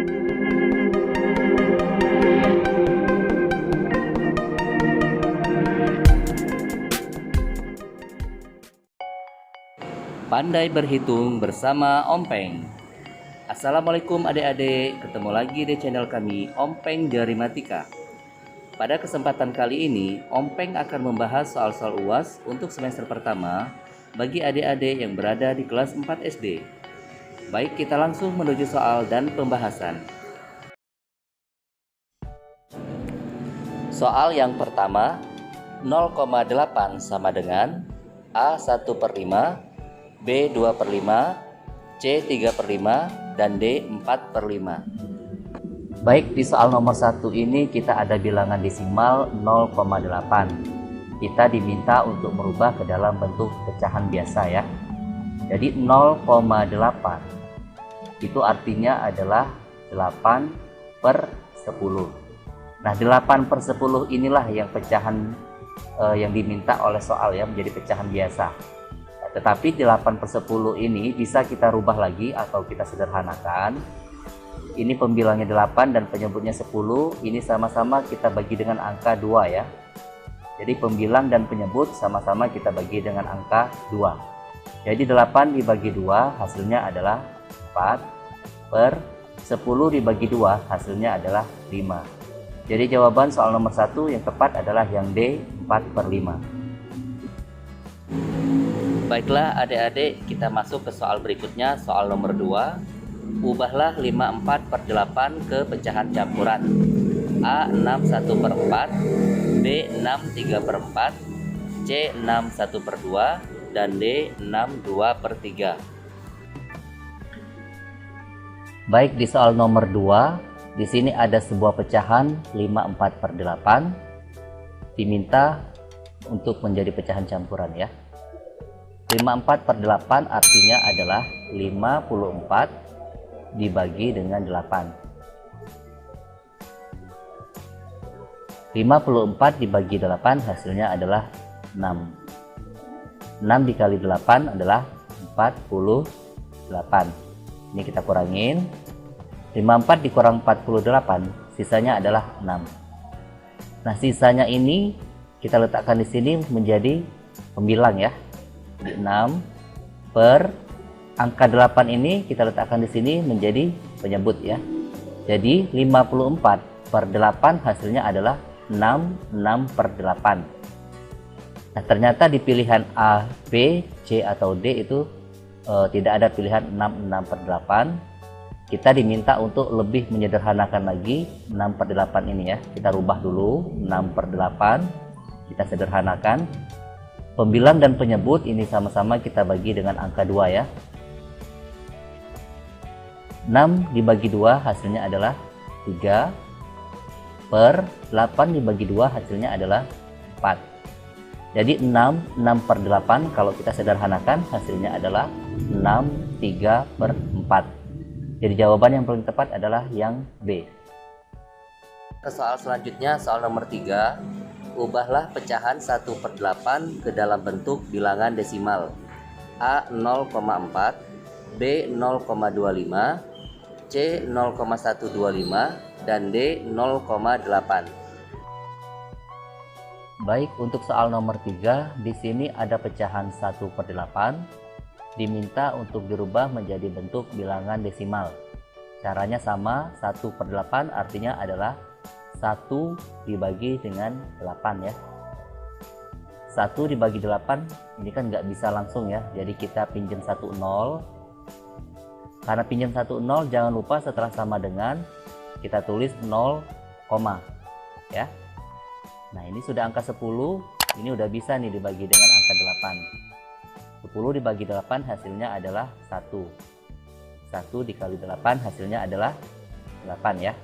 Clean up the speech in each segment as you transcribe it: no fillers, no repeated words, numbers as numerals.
Pandai berhitung bersama Om Peng. Assalamualaikum adik-adik, ketemu lagi di channel kami Om Peng Jarimatika. Pada kesempatan kali ini, Om Peng akan membahas soal-soal UAS untuk semester pertama bagi adik-adik yang berada di kelas 4 SD. Baik, kita langsung menuju soal dan pembahasan. Soal yang pertama, 0,8 sama dengan A1/5, B2/5, C3/5, dan D4/5. Baik, di soal nomor 1 ini kita ada bilangan desimal 0,8. Kita diminta untuk merubah ke dalam bentuk pecahan biasa ya. Jadi 0,8 itu artinya adalah 8/10. Nah, 8/10 inilah yang pecahan yang diminta oleh soal ya, menjadi pecahan biasa. Tetapi 8/10 ini bisa kita rubah lagi atau kita sederhanakan. Ini pembilangnya 8 dan penyebutnya 10. Ini sama-sama kita bagi dengan angka 2 ya. Jadi pembilang dan penyebut sama-sama kita bagi dengan angka 2. Jadi 8 dibagi 2 hasilnya adalah 4/10 dibagi 2 hasilnya adalah 5. Jadi jawaban soal nomor 1 yang tepat adalah yang D, 4/5. Baiklah adik-adik, kita masuk ke soal berikutnya, soal nomor 2. Ubahlah 54/8 ke pecahan campuran. A 6/1/4, B 6/3/4, C 6/1/2, dan D 6/2/3. Baik, di soal nomor 2, di sini ada sebuah pecahan 54/8 diminta untuk menjadi pecahan campuran ya. 54/8 artinya adalah 54 dibagi dengan 8. 54 dibagi 8 hasilnya adalah 6. 6 dikali 8 adalah 48. Ini kita kurangin. 54 dikurang 48 sisanya adalah 6. Nah, sisanya ini kita letakkan di sini menjadi pembilang ya. 6 per angka 8 ini kita letakkan di sini menjadi penyebut ya. Jadi 54/8 hasilnya adalah 6/8. Nah, ternyata di pilihan A, B, C atau D itu tidak ada pilihan 6/8. Kita diminta untuk lebih menyederhanakan lagi 6/8 ini ya. Kita rubah dulu 6/8, kita sederhanakan. Pembilang dan penyebut ini sama-sama kita bagi dengan angka 2 ya. 6 dibagi 2 hasilnya adalah 3 per 8 dibagi 2 hasilnya adalah 4. Jadi 6/8 kalau kita sederhanakan hasilnya adalah 6/3/4. Jadi jawaban yang paling tepat adalah yang B. Ke soal selanjutnya, soal nomor 3. Ubahlah pecahan 1/8 ke dalam bentuk bilangan desimal. A 0,4, B 0,25, C 0,125, dan D 0,8. Baik, untuk soal nomor 3, di sini ada pecahan 1/8 diminta untuk dirubah menjadi bentuk bilangan desimal. Caranya sama, 1/8 artinya adalah 1 dibagi dengan 8 ya. 1 dibagi 8 ini kan nggak bisa langsung ya, jadi kita pinjam 1 0. Karena pinjam 1 0, jangan lupa setelah sama dengan kita tulis 0, ya. Nah, ini sudah angka 10, ini udah bisa nih dibagi dengan angka 8. 10 dibagi 8 hasilnya adalah 1. 1 dikali 8 hasilnya adalah 8 ya.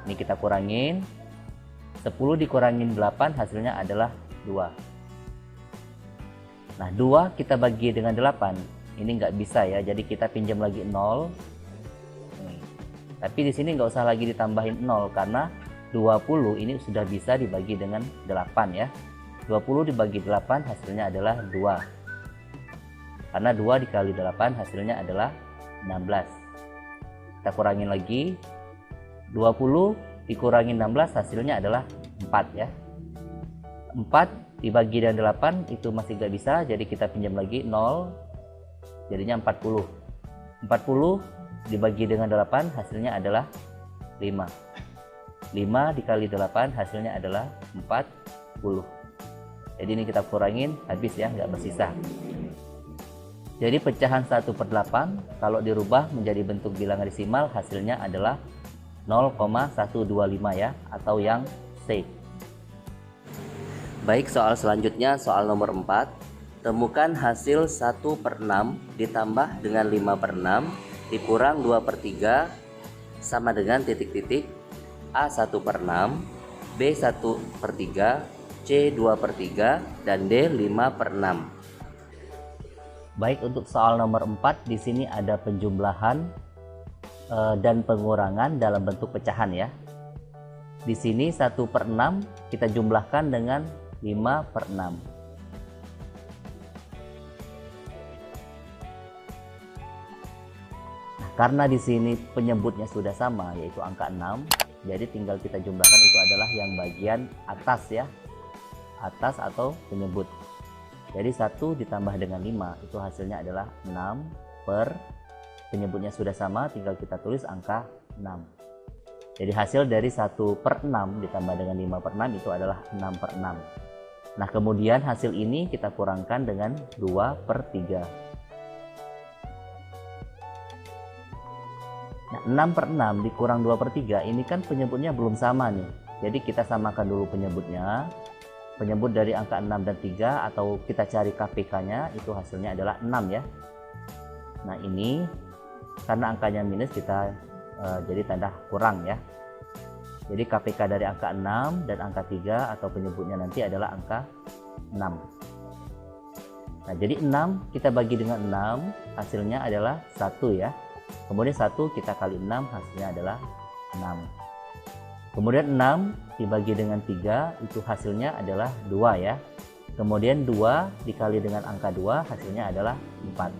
Ini kita kurangin. 10 dikurangin 8 hasilnya adalah 2. Nah, 2 kita bagi dengan 8. Ini nggak bisa ya, jadi kita pinjam lagi 0. Tapi di sini nggak usah lagi ditambahin 0 karena 20 ini sudah bisa dibagi dengan 8 ya. 20 dibagi 8 hasilnya adalah 2. Karena 2 dikali 8 hasilnya adalah 16. Kita kurangin lagi. 20 dikurangi 16 hasilnya adalah 4 ya. 4 dibagi dengan 8 itu masih gak bisa, jadi kita pinjam lagi 0, jadinya 40. 40 dibagi dengan 8 hasilnya adalah 5. 5 dikali 8 hasilnya adalah 40. Jadi ini kita kurangin, habis ya, nggak bersisa. Jadi pecahan 1/8 kalau dirubah menjadi bentuk bilangan desimal hasilnya adalah 0,125 ya, atau yang C. Baik, soal selanjutnya soal nomor 4. Temukan hasil 1/6 ditambah dengan 5/6 dikurang 2/3 sama dengan titik-titik A 1/6, B 1/3, C 2/3, dan D 5/6. Baik, untuk soal nomor 4 di sini ada penjumlahan dan pengurangan dalam bentuk pecahan ya. Di sini 1/6 kita jumlahkan dengan 5/6. Nah, karena di sini penyebutnya sudah sama yaitu angka 6, jadi tinggal kita jumlahkan, itu adalah yang bagian atas ya. Atas atau penyebut. Jadi 1 ditambah dengan 5 itu hasilnya adalah 6 per penyebutnya sudah sama, tinggal kita tulis angka 6. Jadi hasil dari 1/6 ditambah dengan 5/6 itu adalah 6/6. Nah, kemudian hasil ini kita kurangkan dengan 2/3. Nah, 6/6 dikurang 2/3 ini kan penyebutnya belum sama nih. Jadi kita samakan dulu penyebutnya. Penyebut dari angka 6 dan 3 atau kita cari KPK-nya itu hasilnya adalah 6 ya. Nah, ini karena angkanya minus kita jadi tanda kurang ya. Jadi KPK dari angka 6 dan angka 3 atau penyebutnya nanti adalah angka 6. Nah, jadi 6 kita bagi dengan 6 hasilnya adalah 1 ya. Kemudian 1 kita kali 6 hasilnya adalah 6. Kemudian 6 dibagi dengan 3 itu hasilnya adalah 2 ya. Kemudian 2 dikali dengan angka 2 hasilnya adalah 4.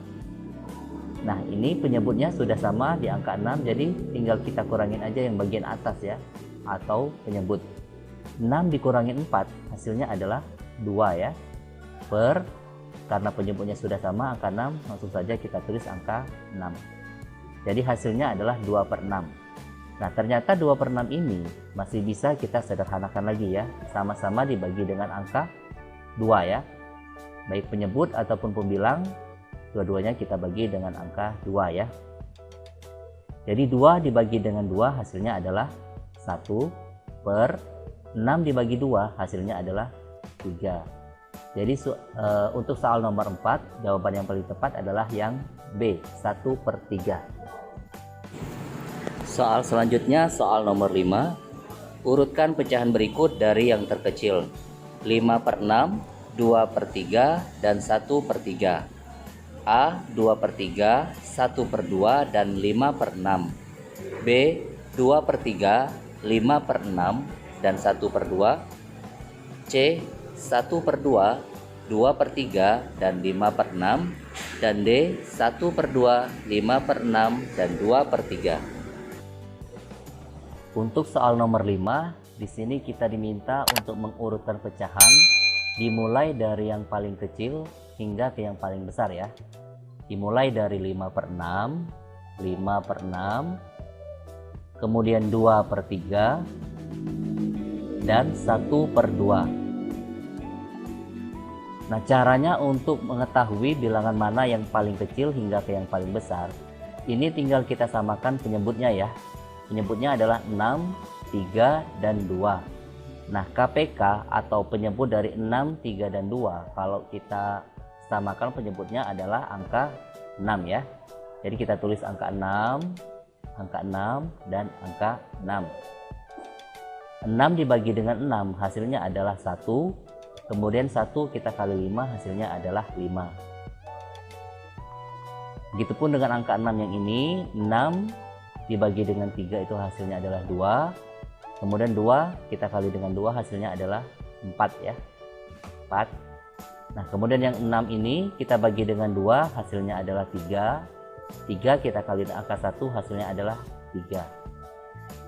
Nah, ini penyebutnya sudah sama di angka 6, jadi tinggal kita kurangin aja yang bagian atas ya, atau penyebut. 6 dikurangin 4 hasilnya adalah 2 ya. Per, karena penyebutnya sudah sama angka 6, langsung saja kita tulis angka 6. Jadi hasilnya adalah 2/6. Nah, ternyata 2/6 ini masih bisa kita sederhanakan lagi ya, sama-sama dibagi dengan angka 2 ya. Baik penyebut ataupun pembilang, dua-duanya kita bagi dengan angka 2 ya. Jadi 2 dibagi dengan 2 hasilnya adalah 1 per 6 dibagi 2 hasilnya adalah 3. Jadi untuk soal nomor 4 jawaban yang paling tepat adalah yang B, 1/3. Soal selanjutnya soal nomor 5. Urutkan pecahan berikut dari yang terkecil 5/6, 2/3, dan 1/3. A 2/3, 1/2, dan 5/6. B 2/3, 5/6, dan 1/2. C 1/2, 2/3, dan 5/6. Dan D 1/2, 5/6, dan 2/3. Untuk soal nomor 5, di sini kita diminta untuk mengurutkan pecahan dimulai dari yang paling kecil hingga ke yang paling besar ya. Dimulai dari 5/6, 5/6, kemudian 2/3, dan 1/2. Nah, caranya untuk mengetahui bilangan mana yang paling kecil hingga ke yang paling besar, ini tinggal kita samakan penyebutnya ya. Penyebutnya adalah 6, 3, dan 2. Nah, KPK atau penyebut dari 6, 3, dan 2 kalau kita samakan penyebutnya adalah angka 6 ya. Jadi kita tulis angka 6, dan angka 6. 6 dibagi dengan 6 hasilnya adalah 1. Kemudian 1 kita kali 5 hasilnya adalah 5. Begitupun dengan angka 6 yang ini, 6 dibagi dengan 3 itu hasilnya adalah 2. Kemudian 2 kita kali dengan 2 hasilnya adalah 4 ya. 4. Nah, kemudian yang 6 ini kita bagi dengan 2 hasilnya adalah 3. 3 kita kali dengan angka 1 hasilnya adalah 3.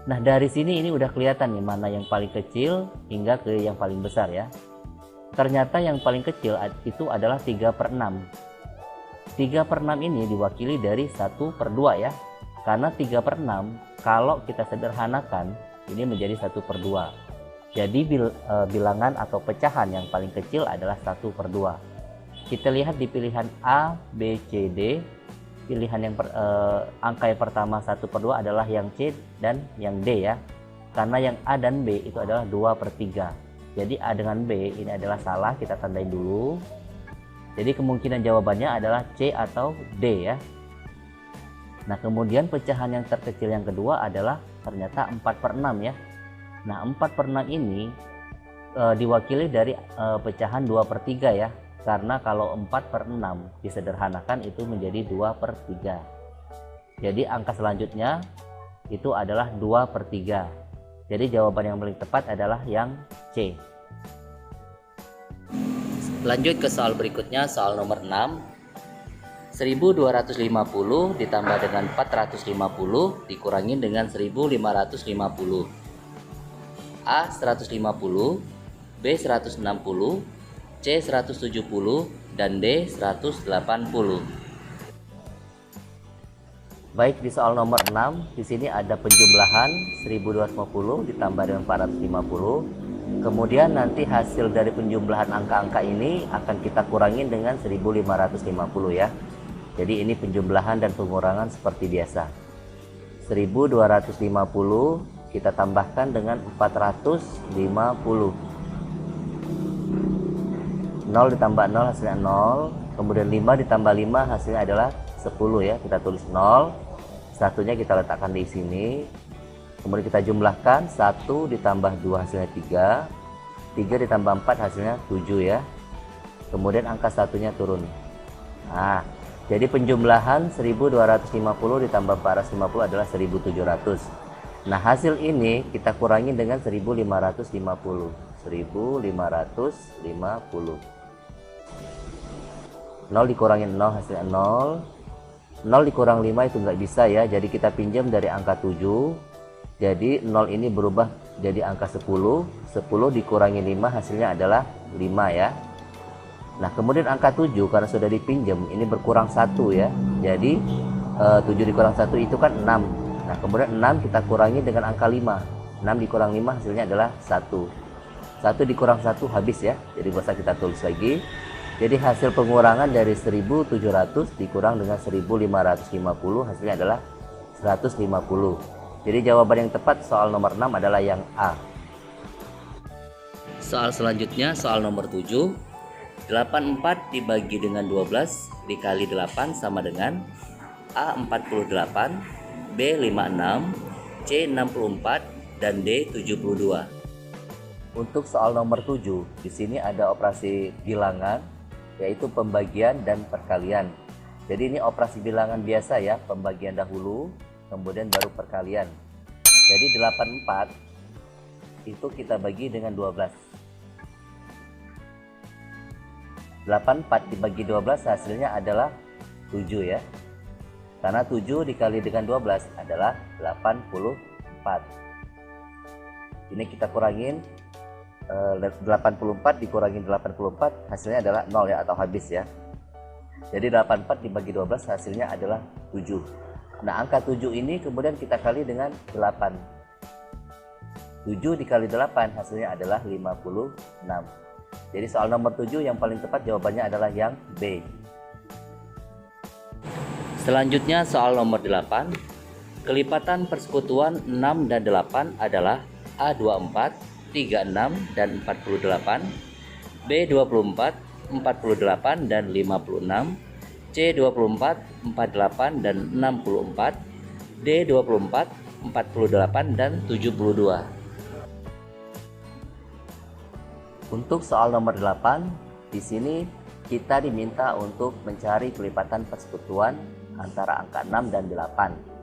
Nah, dari sini ini udah kelihatan nih mana yang paling kecil hingga ke yang paling besar ya. Ternyata yang paling kecil itu adalah 3/6. 3/6 ini diwakili dari 1/2 ya. Karena 3/6 kalau kita sederhanakan ini menjadi 1/2. Jadi bilangan atau pecahan yang paling kecil adalah 1/2. Kita lihat di pilihan A, B, C, D. Pilihan yang angka yang pertama 1/2 adalah yang C dan yang D ya. Karena yang A dan B itu adalah 2/3. Jadi A dengan B ini adalah salah, kita tandain dulu. Jadi kemungkinan jawabannya adalah C atau D ya. Nah, kemudian pecahan yang terkecil yang kedua adalah ternyata 4/6 ya. Nah, 4/6 ini diwakili dari pecahan 2/3 ya. Karena kalau 4/6 disederhanakan itu menjadi 2/3. Jadi angka selanjutnya itu adalah 2/3. Jadi jawaban yang paling tepat adalah yang C. Lanjut ke soal berikutnya, soal nomor 6. 1250 ditambah dengan 450 dikurangin dengan 1550. A 150, B 160, C 170, dan D 180. Baik, di soal nomor 6 di sini ada penjumlahan 1250 ditambah dengan 450. Kemudian nanti hasil dari penjumlahan angka-angka ini akan kita kurangin dengan 1550 ya. Jadi ini penjumlahan dan pengurangan seperti biasa. 1250 kita tambahkan dengan 450. 0 ditambah 0 hasilnya 0. Kemudian 5 ditambah 5 hasilnya adalah 10 ya. Kita tulis 0. Satunya kita letakkan di sini. Kemudian kita jumlahkan 1 ditambah 2 hasilnya 3. 3 ditambah 4 hasilnya 7 ya. Kemudian angka satunya turun. Nah, jadi penjumlahan 1250 ditambah 450 adalah 1700. Nah, hasil ini kita kurangi dengan 1550. 1550. 0 dikurangin 0 hasilnya 0. 0 dikurang 5 itu nggak bisa ya. Jadi kita pinjam dari angka 7. Jadi 0 ini berubah jadi angka 10. 10 dikurangi 5 hasilnya adalah 5 ya. Nah, kemudian angka 7 karena sudah dipinjam ini berkurang 1 ya. Jadi 7 dikurang 1 itu kan 6. Nah, kemudian 6 kita kurangi dengan angka 5. 6 dikurang 5 hasilnya adalah 1. 1 dikurang 1 habis ya. Jadi bisa kita tulis lagi. Jadi hasil pengurangan dari 1700 dikurang dengan 1550 hasilnya adalah 150. Jadi jawaban yang tepat soal nomor 6 adalah yang A. Soal selanjutnya soal nomor 7. 84 dibagi dengan 12 dikali 8 sama dengan A 48, B 56, C 64, dan D 72. Untuk soal nomor 7, di sini ada operasi bilangan yaitu pembagian dan perkalian. Jadi ini operasi bilangan biasa ya, pembagian dahulu kemudian baru perkalian. Jadi 84 itu kita bagi dengan 12. 84 dibagi 12 hasilnya adalah 7 ya. Karena 7 dikali dengan 12 adalah 84. Ini kita kurangin 84 dikurangin 84 hasilnya adalah 0 ya, atau habis ya. Jadi 84 dibagi 12 hasilnya adalah 7. Nah, angka 7 ini kemudian kita kali dengan 8. 7 dikali 8 hasilnya adalah 56. Jadi soal nomor 7 yang paling tepat jawabannya adalah yang B. Selanjutnya soal nomor 8. Kelipatan persekutuan 6 dan 8 adalah A24, 36, dan 48, B24, 48, dan 56, C24, 48, dan 64, D24, 48, dan 72. Untuk soal nomor 8, di sini kita diminta untuk mencari kelipatan persekutuan antara angka 6 dan 8.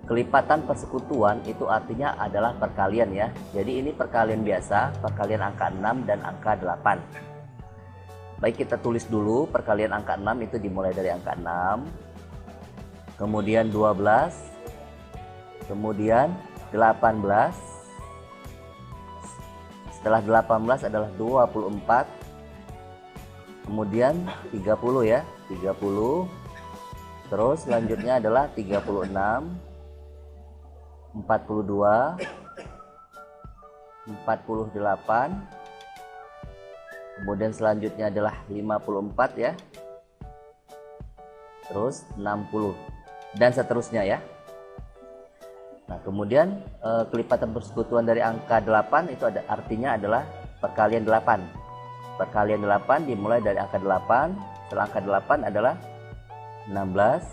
Kelipatan persekutuan itu artinya adalah perkalian ya. Jadi ini perkalian biasa, perkalian angka 6 dan angka 8. Baik, kita tulis dulu perkalian angka 6 itu dimulai dari angka 6. Kemudian 12. Kemudian 18. Setelah 18 adalah 24. Kemudian 30 ya, 30. Terus selanjutnya adalah 36, 42, 48. Kemudian selanjutnya adalah 54 ya. Terus 60 dan seterusnya ya. Nah, kemudian kelipatan persekutuan dari angka 8 itu artinya adalah perkalian 8. Perkalian 8 dimulai dari angka 8. Setelah angka 8 adalah 16.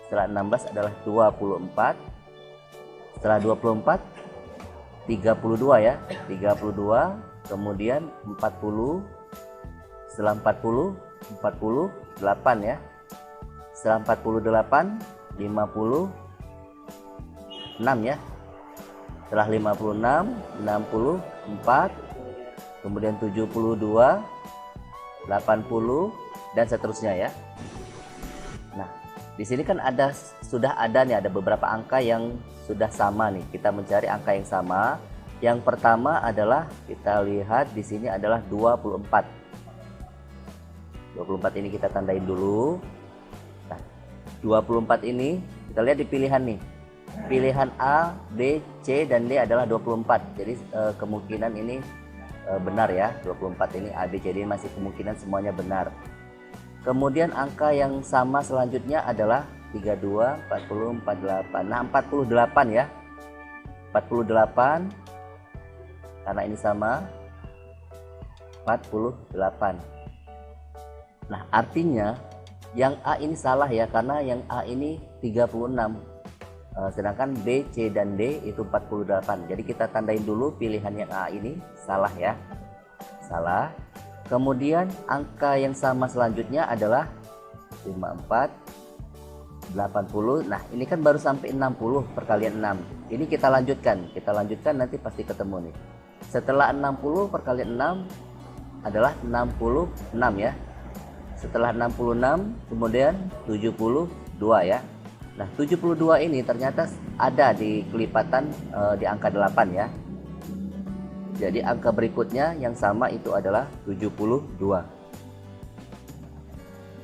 Setelah 16 adalah 24. Setelah 24 32 ya, 32. Kemudian 40. Setelah 40 48 ya. Setelah 48 56 ya. Setelah 56 64, kemudian 72 80 dan seterusnya ya. Nah, di sini kan sudah ada nih, ada beberapa angka yang sudah sama nih. Kita mencari angka yang sama. Yang pertama adalah kita lihat di sini adalah 24. 24 ini kita tandain dulu. Nah, 24 ini kita lihat di pilihan nih. Pilihan A, B, C dan D adalah 24. Jadi kemungkinan ini benar ya. 24 ini A, B, C, D masih kemungkinan semuanya benar. Kemudian angka yang sama selanjutnya adalah 32, 40, 48. Nah, 48 ya. 48 karena ini sama 48. Nah, artinya yang A ini salah ya, karena yang A ini 36. Sedangkan B, C, dan D itu 48. Jadi kita tandain dulu pilihan yang A ini salah ya. Salah. Kemudian angka yang sama selanjutnya adalah 54, 80. Nah, ini kan baru sampai 60 perkalian 6. Ini kita lanjutkan. Kita lanjutkan nanti pasti ketemu nih. Setelah 60 perkalian 6 adalah 66 ya. Setelah 66 kemudian 72 ya. Nah, 72 ini ternyata ada di kelipatan di angka 8 ya. Jadi angka berikutnya yang sama itu adalah 72.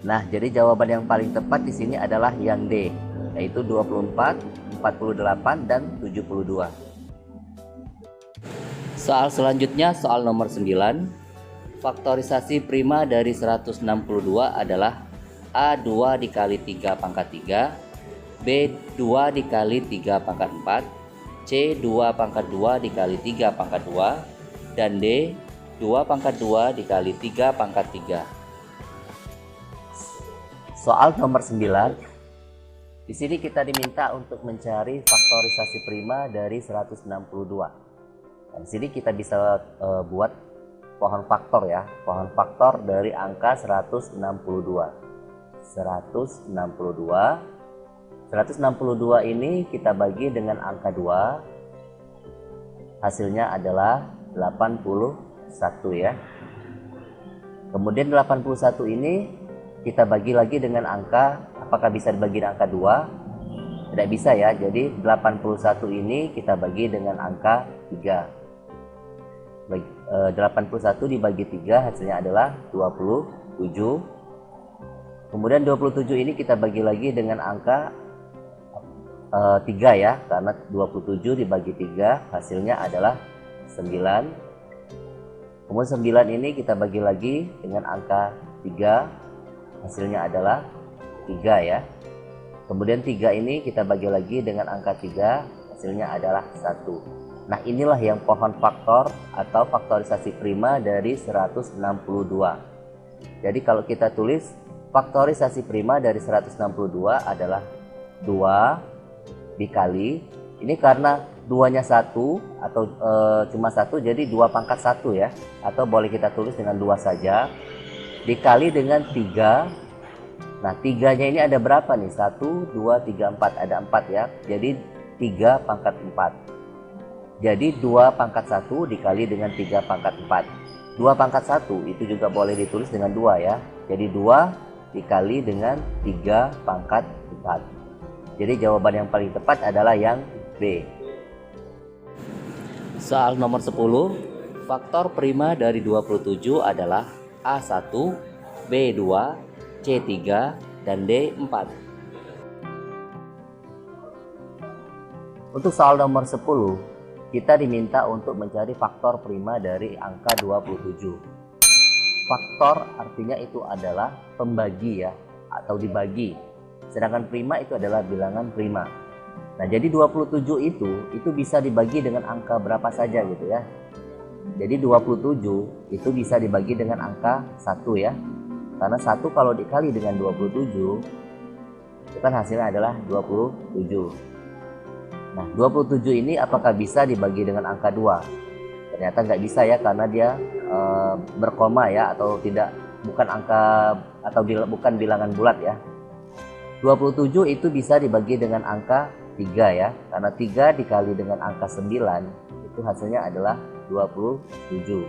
Nah, jadi jawaban yang paling tepat di sini adalah yang D, yaitu 24, 48 dan 72. Soal selanjutnya soal nomor 9. Faktorisasi prima dari 162 adalah A2 dikali 3 pangkat 3, B2 dikali 3 pangkat 4, C2 pangkat 2 dikali 3 pangkat 2, dan D 2 pangkat 2 dikali 3 pangkat 3. Soal nomor 9. Di sini kita diminta untuk mencari faktorisasi prima dari 162. Nah, di sini kita bisa buat pohon faktor ya, pohon faktor dari angka 162. 162 ini kita bagi dengan angka 2. Hasilnya adalah 81 ya. Kemudian 81 ini kita bagi lagi dengan angka, apakah bisa dibagi dengan angka 2? Tidak bisa ya. Jadi 81 ini kita bagi dengan angka 3. 81 dibagi 3 hasilnya adalah 27. Kemudian 27 ini kita bagi lagi dengan angka 3 ya, karena 27 dibagi 3 hasilnya adalah 9. Kemudian 9 ini kita bagi lagi dengan angka 3, hasilnya adalah 3 ya. Kemudian 3 ini kita bagi lagi dengan angka 3, hasilnya adalah 1. Nah, inilah yang pohon faktor atau faktorisasi prima dari 162. Jadi kalau kita tulis faktorisasi prima dari 162 adalah 2 dikali, ini karena 2-nya 1 atau cuma 1, jadi 2 pangkat 1 ya, atau boleh kita tulis dengan 2 saja, dikali dengan 3. Nah, 3-nya ini ada berapa nih? 1, 2, 3, 4, ada 4 ya, jadi 3 pangkat 4. Jadi 2 pangkat 1 dikali dengan 3 pangkat 4. 2 pangkat 1 itu juga boleh ditulis dengan 2 ya. Jadi 2 dikali dengan 3 pangkat 4. Jadi jawaban yang paling tepat adalah yang B. Soal nomor 10, faktor prima dari 27 adalah A1, B2, C3, dan D4. Untuk soal nomor 10, kita diminta untuk mencari faktor prima dari angka 27. Faktor artinya itu adalah pembagi ya, atau dibagi. Sedangkan prima itu adalah bilangan prima. Nah, jadi 27 itu bisa dibagi dengan angka berapa saja gitu ya. Jadi 27 itu bisa dibagi dengan angka 1 ya. Karena 1 kalau dikali dengan 27 itu kan hasilnya adalah 27. Nah, 27 ini apakah bisa dibagi dengan angka 2? Ternyata nggak bisa ya, karena dia berkoma ya, atau bukan angka atau bukan bilangan bulat ya. 27 itu bisa dibagi dengan angka 3 ya, karena 3 dikali dengan angka 9 itu hasilnya adalah 27.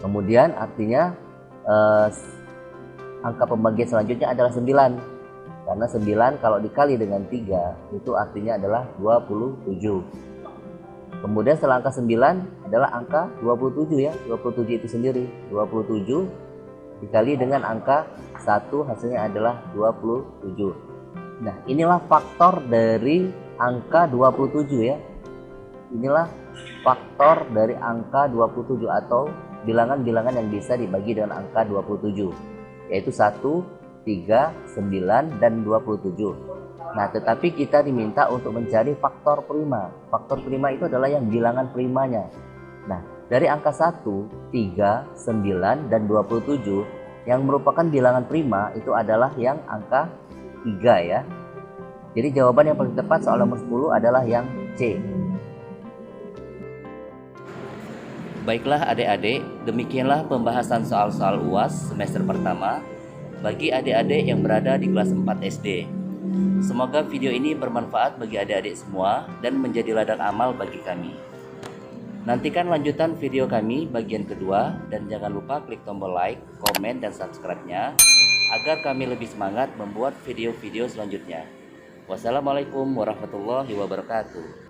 Kemudian artinya angka pembagian selanjutnya adalah 9, karena 9 kalau dikali dengan 3 itu artinya adalah 27. Kemudian setelah angka 9 adalah angka 27 ya, 27 itu sendiri. 27 dikali dengan angka 1 hasilnya adalah 27. Nah, inilah faktor dari angka 27 ya. Inilah faktor dari angka 27 atau bilangan-bilangan yang bisa dibagi dengan angka 27, yaitu 1, 3, 9, dan 27. Nah, tetapi kita diminta untuk mencari faktor prima. Faktor prima itu adalah yang bilangan primanya. Nah, dari angka 1, 3, 9, dan 27 yang merupakan bilangan prima itu adalah yang angka 3 ya. Jadi jawaban yang paling tepat soal nomor 10 adalah yang C. Baiklah adik-adik, demikianlah pembahasan soal-soal UAS semester pertama bagi adik-adik yang berada di kelas 4 SD. Semoga video ini bermanfaat bagi adik-adik semua dan menjadi ladang amal bagi kami. Nantikan lanjutan video kami bagian kedua dan jangan lupa klik tombol like, komen, dan subscribe-nya agar kami lebih semangat membuat video-video selanjutnya. Wassalamualaikum warahmatullahi wabarakatuh.